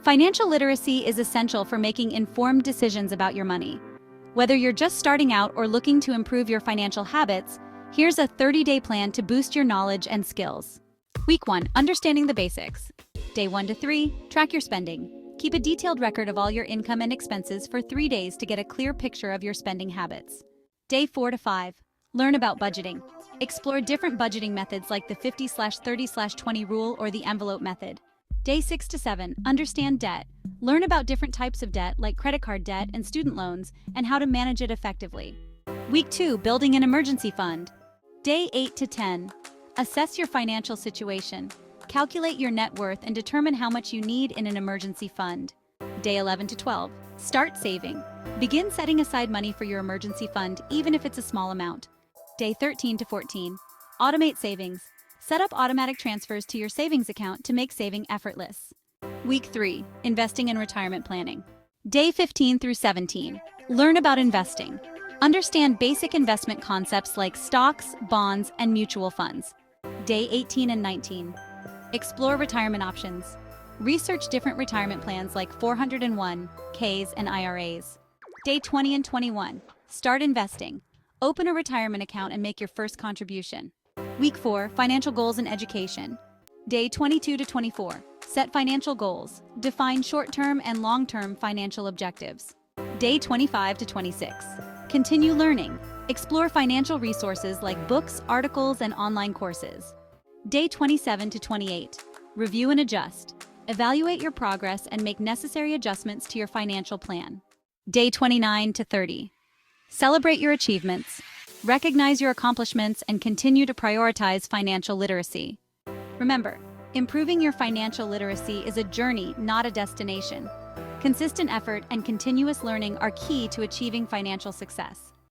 Financial literacy is essential for making informed decisions about your money. Whether you're just starting out or looking to improve your financial habits, here's a 30-day plan to boost your knowledge and skills. Week 1. Understanding the basics. Day 1 to 3. Track your spending. Keep a detailed record of all your income and expenses for 3 days to get a clear picture of your spending habits. Day 4 to 5. Learn about budgeting. Explore different budgeting methods like the 50/30/20 rule or the envelope method. Day 6 to 7. Understand debt. Learn about different types of debt like credit card debt and student loans and how to manage it effectively. Week 2. Building an emergency fund. Day 8 to 10. Assess your financial situation. Calculate your net worth and determine how much you need in an emergency fund. Day 11 to 12. Start saving. Begin setting aside money for your emergency fund, even if it's a small amount. Day 13 to 14. Automate savings. Set up automatic transfers to your savings account to make saving effortless. Week 3. Investing and retirement planning. Day 15 through 17. Learn about investing. Understand basic investment concepts like stocks, bonds, and mutual funds. Day 18 and 19. Explore retirement options. Research different retirement plans like 401(k)s and IRAs. Day 20 and 21. Start investing. Open a retirement account and make your first contribution. Week 4. Financial goals and education. Day 22 to 24. Set financial goals. Define short-term and long-term financial objectives. Day 25 to 26. Continue learning. Explore financial resources like books, articles, and online courses. Day 27 to 28. Review and adjust. Evaluate your progress and make necessary adjustments to your financial plan. Day 29 to 30. Celebrate your achievements. Recognize your accomplishments and continue to prioritize financial literacy. Remember, improving your financial literacy is a journey, not a destination. Consistent effort and continuous learning are key to achieving financial success.